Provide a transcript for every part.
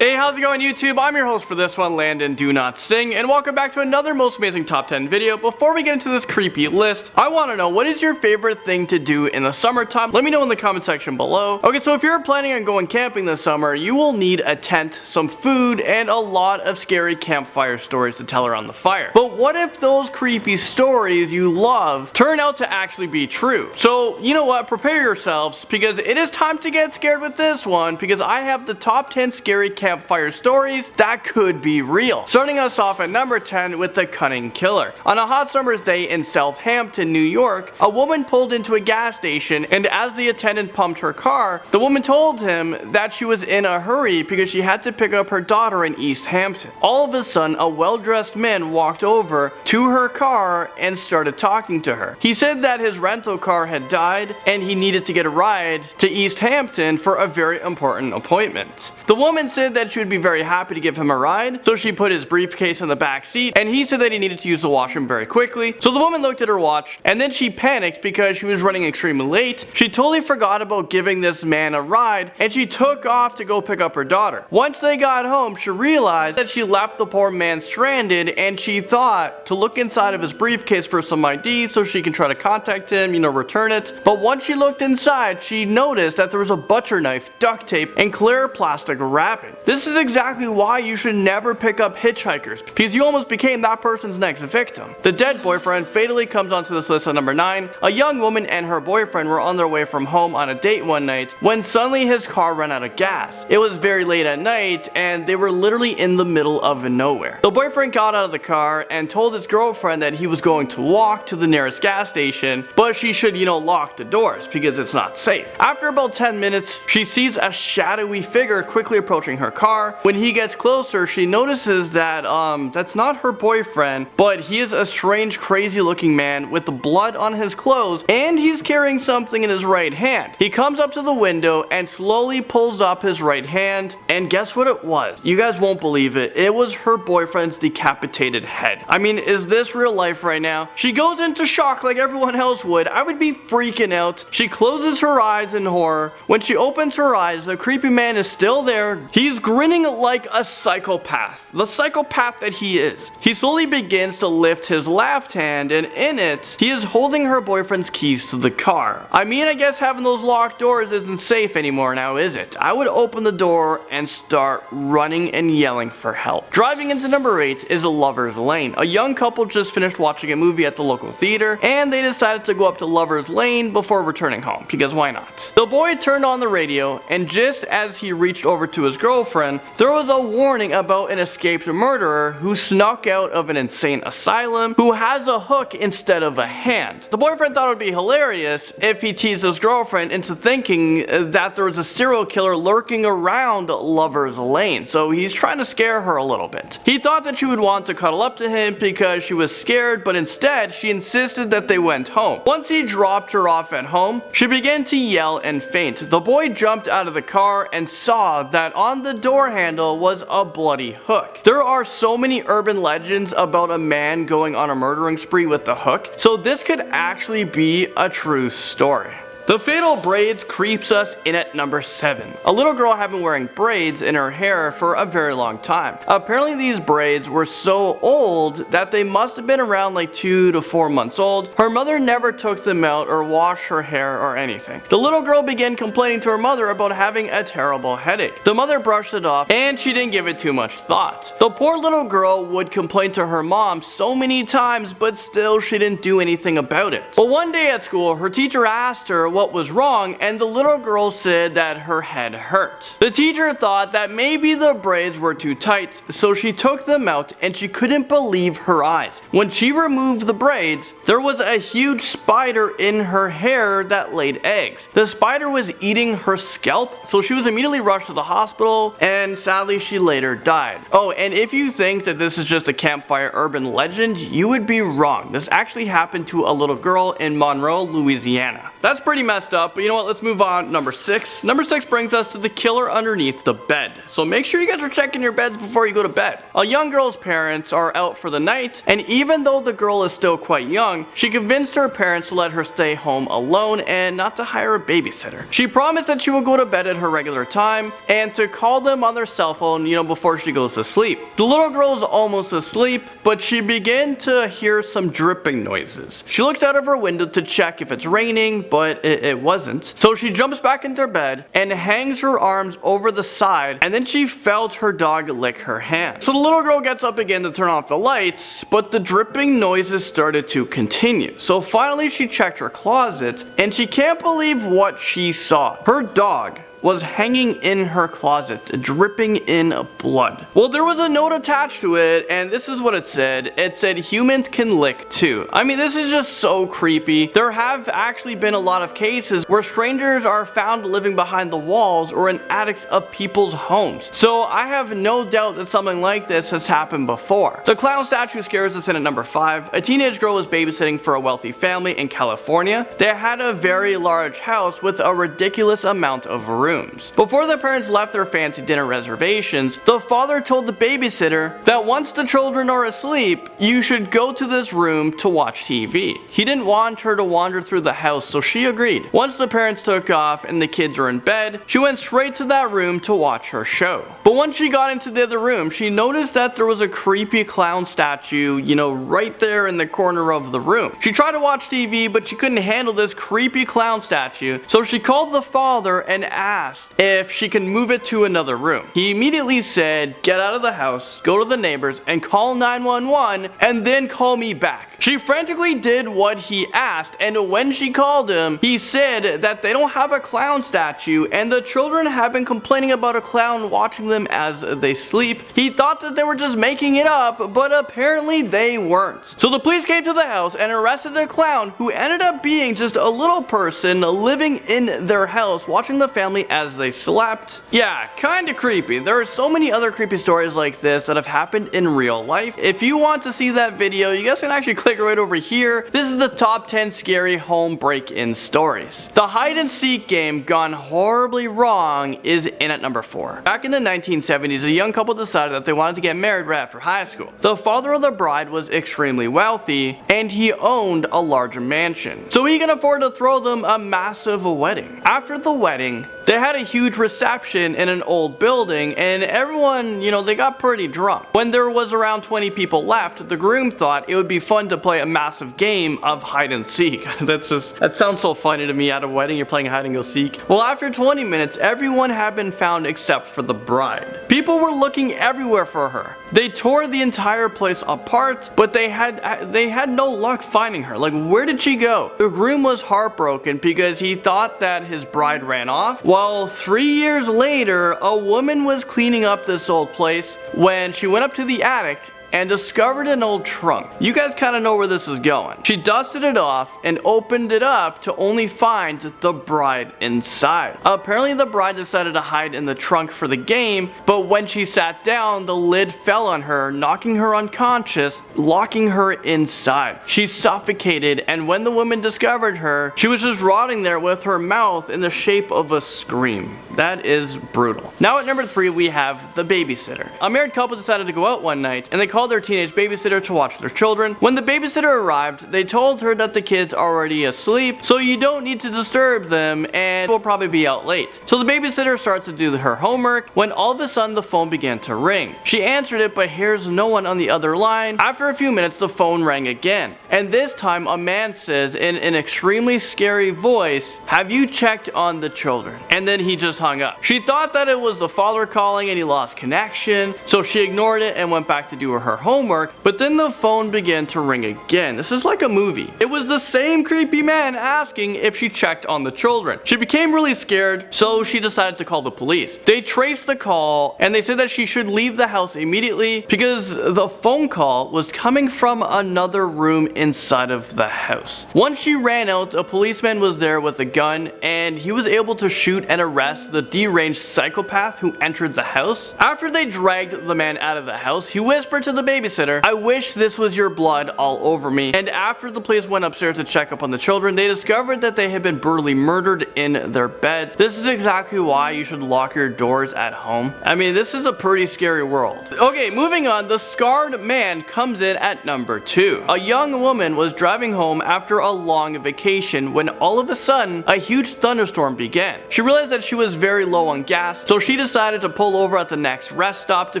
Hey, how's it going YouTube? I'm your host for this one, Landon Do Not Sing, and welcome back to another Most Amazing Top 10 video. Before we get into this creepy list, I want to know, what is your favorite thing to do in the summertime? Let me know in the comment section below. Okay, so if you're planning on going camping this summer, you will need a tent, some food, and a lot of scary campfire stories to tell around the fire. But what if those creepy stories you love turn out to actually be true? So, you know what? Prepare yourselves, because it is time to get scared with this one, because I have the top 10 scary campfire stories that could be real. Starting us off at number 10 with the cunning killer. On a hot summer's day in Southampton, New York, a woman pulled into a gas station, and as the attendant pumped her car, the woman told him that she was in a hurry because she had to pick up her daughter in East Hampton. All of a sudden, a well-dressed man walked over to her car and started talking to her. He said that his rental car had died and he needed to get a ride to East Hampton for a very important appointment. The woman said that she would be very happy to give him a ride, so she put his briefcase in the back seat, and he said that he needed to use the washroom very quickly. So the woman looked at her watch, and then she panicked because she was running extremely late. She totally forgot about giving this man a ride, and she took off to go pick up her daughter. Once they got home, she realized that she left the poor man stranded, and she thought to look inside of his briefcase for some ID so she can try to contact him, return it. But once she looked inside, she noticed that there was a butcher knife, duct tape, and clear plastic wrapping. This is exactly why you should never pick up hitchhikers, because you almost became that person's next victim. The dead boyfriend fatally comes onto this list at number 9. A young woman and her boyfriend were on their way from home on a date one night when suddenly his car ran out of gas. It was very late at night and they were literally in the middle of nowhere. The boyfriend got out of the car and told his girlfriend that he was going to walk to the nearest gas station, but she should, lock the doors because it's not safe. After about 10 minutes, she sees a shadowy figure quickly approaching her car. When he gets closer, she notices that that's not her boyfriend, but he is a strange, crazy looking man with the blood on his clothes, and he's carrying something in his right hand. He comes up to the window and slowly pulls up his right hand, and guess what it was? You guys won't believe it. It was her boyfriend's decapitated head. I mean, is this real life right now? She goes into shock like everyone else would. I would be freaking out. She closes her eyes in horror. When she opens her eyes, the creepy man is still there. He's grinning like a psychopath. The psychopath that he is. He slowly begins to lift his left hand, and in it, he is holding her boyfriend's keys to the car. I mean, I guess having those locked doors isn't safe anymore now, is it? I would open the door and start running and yelling for help. Driving into number 8 is a Lover's Lane. A young couple just finished watching a movie at the local theater, and they decided to go up to Lover's Lane before returning home, because why not? The boy turned on the radio, and just as he reached over to his girlfriend, there was a warning about an escaped murderer who snuck out of an insane asylum who has a hook instead of a hand. The boyfriend thought it would be hilarious if he teased his girlfriend into thinking that there was a serial killer lurking around Lover's Lane, so he's trying to scare her a little bit. He thought that she would want to cuddle up to him because she was scared, but instead she insisted that they went home. Once he dropped her off at home, she began to yell and faint. The boy jumped out of the car and saw that on the door handle was a bloody hook. There are so many urban legends about a man going on a murdering spree with the hook, so this could actually be a true story. The fatal braids creeps us in at number 7. A little girl had been wearing braids in her hair for a very long time. Apparently these braids were so old that they must have been around like 2 to 4 months old. Her mother never took them out or washed her hair or anything. The little girl began complaining to her mother about having a terrible headache. The mother brushed it off and she didn't give it too much thought. The poor little girl would complain to her mom so many times, but still she didn't do anything about it. But one day at school, her teacher asked her what was wrong, and the little girl said that her head hurt. The teacher thought that maybe the braids were too tight, so she took them out and she couldn't believe her eyes. When she removed the braids, there was a huge spider in her hair that laid eggs. The spider was eating her scalp, so she was immediately rushed to the hospital, and sadly she later died. Oh, and if you think that this is just a campfire urban legend, you would be wrong. This actually happened to a little girl in Monroe, Louisiana. That's pretty messed up, but you know what, let's move on. Number 6. Number 6 brings us to the killer underneath the bed. So make sure you guys are checking your beds before you go to bed. A young girl's parents are out for the night, and even though the girl is still quite young, she convinced her parents to let her stay home alone and not to hire a babysitter. She promised that she would go to bed at her regular time and to call them on their cell phone, before she goes to sleep. The little girl is almost asleep, but she began to hear some dripping noises. She looks out of her window to check if it's raining, but it wasn't. So she jumps back into bed and hangs her arms over the side, and then she felt her dog lick her hand. So the little girl gets up again to turn off the lights, but the dripping noises started to continue. So finally she checked her closet, and she can't believe what she saw. Her dog was hanging in her closet, dripping in blood. Well, there was a note attached to it, and this is what it said. It said, "Humans can lick too." I mean, this is just so creepy. There have actually been a lot of cases where strangers are found living behind the walls or in attics of people's homes. So I have no doubt that something like this has happened before. The clown statue scares us in at number 5. A teenage girl was babysitting for a wealthy family in California. They had a very large house with a ridiculous amount of room. Before the parents left their fancy dinner reservations, the father told the babysitter that once the children are asleep, you should go to this room to watch TV. He didn't want her to wander through the house, so she agreed. Once the parents took off and the kids were in bed, she went straight to that room to watch her show. But once she got into the other room, she noticed that there was a creepy clown statue, right there in the corner of the room. She tried to watch TV, but she couldn't handle this creepy clown statue, so she called the father and asked if she can move it to another room. He immediately said, "Get out of the house, go to the neighbors, and call 911, and then call me back." She frantically did what he asked, and when she called him, he said that they don't have a clown statue, and the children have been complaining about a clown watching them as they sleep. He thought that they were just making it up, but apparently they weren't. So the police came to the house and arrested the clown, who ended up being just a little person living in their house, watching the family as they slept. Yeah, kinda creepy. There are so many other creepy stories like this that have happened in real life. If you want to see that video, you guys can actually click right over here. This is the top 10 scary home break-in stories. The hide and seek game gone horribly wrong is in at number 4. Back in the 1970s, a young couple decided that they wanted to get married right after high school. The father of the bride was extremely wealthy, and he owned a large mansion, so he could afford to throw them a massive wedding. After the wedding, they had a huge reception in an old building, and everyone, they got pretty drunk. When there was around 20 people left, the groom thought it would be fun to play a massive game of hide and seek. That sounds so funny to me. At a wedding, you're playing hide and go seek. Well, after 20 minutes, everyone had been found except for the bride. People were looking everywhere for her. They tore the entire place apart, but they had no luck finding her. Like, where did she go? The groom was heartbroken because he thought that his bride ran off. Well, 3 years later, a woman was cleaning up this old place when she went up to the attic and discovered an old trunk. You guys kind of know where this is going. She dusted it off and opened it up to only find the bride inside. Apparently the bride decided to hide in the trunk for the game, but when she sat down, the lid fell on her, knocking her unconscious, locking her inside. She suffocated, and when the woman discovered her, she was just rotting there with her mouth in the shape of a scream. That is brutal. Now at number 3, we have the babysitter. A married couple decided to go out one night, and they called their teenage babysitter to watch their children. When the babysitter arrived, they told her that the kids are already asleep, so you don't need to disturb them, and will probably be out late. So the babysitter starts to do her homework when all of a sudden the phone began to ring. She answered it, but hears no one on the other line. After a few minutes, the phone rang again, and this time a man says in an extremely scary voice, "Have you checked on the children?" And then he just hung up. She thought that it was the father calling and he lost connection, so she ignored it and went back to do her homework, but then the phone began to ring again. This is like a movie. It was the same creepy man asking if she checked on the children. She became really scared, so she decided to call the police. They traced the call, and they said that she should leave the house immediately because the phone call was coming from another room inside of the house. Once she ran out, a policeman was there with a gun, and he was able to shoot and arrest the deranged psychopath who entered the house. After they dragged the man out of the house, he whispered to the babysitter, "I wish this was your blood all over me." And after the police went upstairs to check up on the children, they discovered that they had been brutally murdered in their beds. This is exactly why you should lock your doors at home. I mean, this is a pretty scary world. Okay, moving on, the scarred man comes in at number 2. A young woman was driving home after a long vacation when all of a sudden, a huge thunderstorm began. She realized that she was very low on gas, so she decided to pull over at the next rest stop to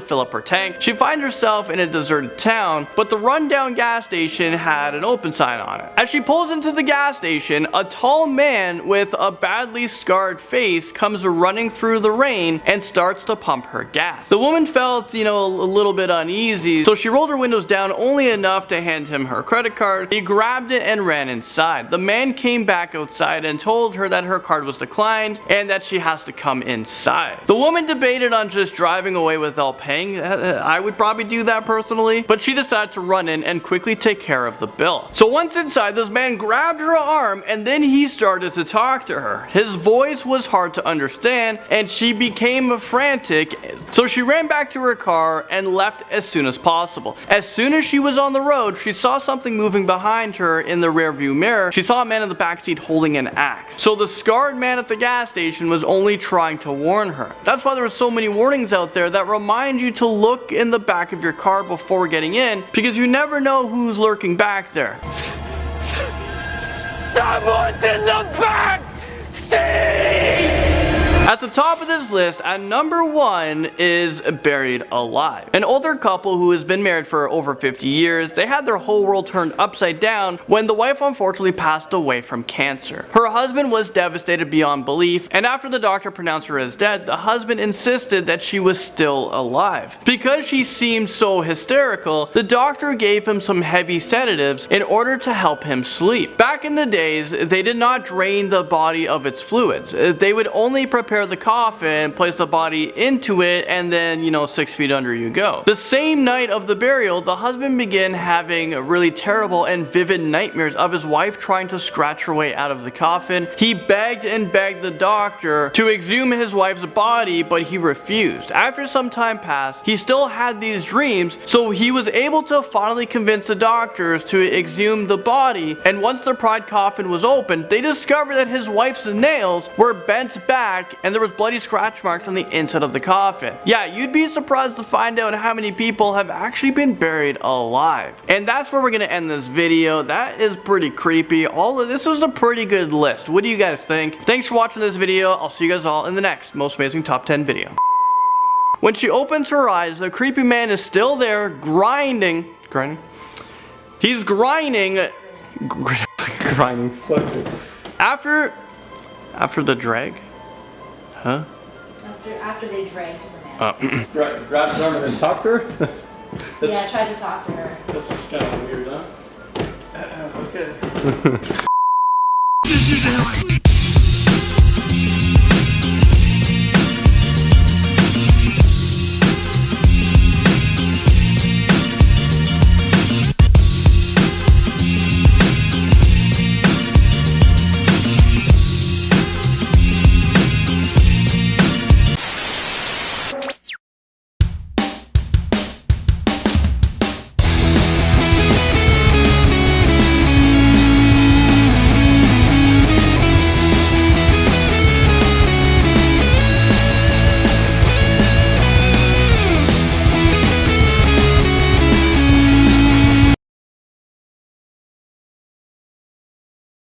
fill up her tank. She finds herself in a deserted town, but the rundown gas station had an open sign on it. As she pulls into the gas station, a tall man with a badly scarred face comes running through the rain and starts to pump her gas. The woman felt, a little bit uneasy, so she rolled her windows down only enough to hand him her credit card. He grabbed it and ran inside. The man came back outside and told her that her card was declined and that she has to come inside. The woman debated on just driving away without paying. I would probably do that personally, but she decided to run in and quickly take care of the bill. So once inside, this man grabbed her arm and then he started to talk to her. His voice was hard to understand and she became frantic, so she ran back to her car and left as soon as possible. As soon as she was on the road, she saw something moving behind her in the rearview mirror. She saw a man in the backseat holding an axe. So the scarred man at the gas station was only trying to warn her. That's why there are so many warnings out there that remind you to look in the back of your car before getting in, because you never know who's lurking back there. Someone's in the back seat! At the top of this list, at number 1, is buried alive. An older couple who has been married for over 50 years, they had their whole world turned upside down when the wife unfortunately passed away from cancer. Her husband was devastated beyond belief, and after the doctor pronounced her as dead, the husband insisted that she was still alive. Because she seemed so hysterical, the doctor gave him some heavy sedatives in order to help him sleep. Back in the days, they did not drain the body of its fluids. They would only prepare the coffin, place the body into it, and then 6 feet under you go. The same night of the burial, the husband began having really terrible and vivid nightmares of his wife trying to scratch her way out of the coffin. He begged and begged the doctor to exhume his wife's body, but he refused. After some time passed, he still had these dreams, so he was able to finally convince the doctors to exhume the body, and once the pride coffin was opened, they discovered that his wife's nails were bent back and there was bloody scratch marks on the inside of the coffin. Yeah, you'd be surprised to find out how many people have actually been buried alive. And that's where we're gonna end this video. That is pretty creepy. All of this was a pretty good list. What do you guys think? Thanks for watching this video. I'll see you guys all in the next most amazing top 10 video. When she opens her eyes, the creepy man is still there, grinding. He's grinding. Grinding. After the drag. Huh? After they dragged the man. Grabbed his arm and then talked to her? Yeah, I tried to talk to her. That's just kind of weird, huh? Okay.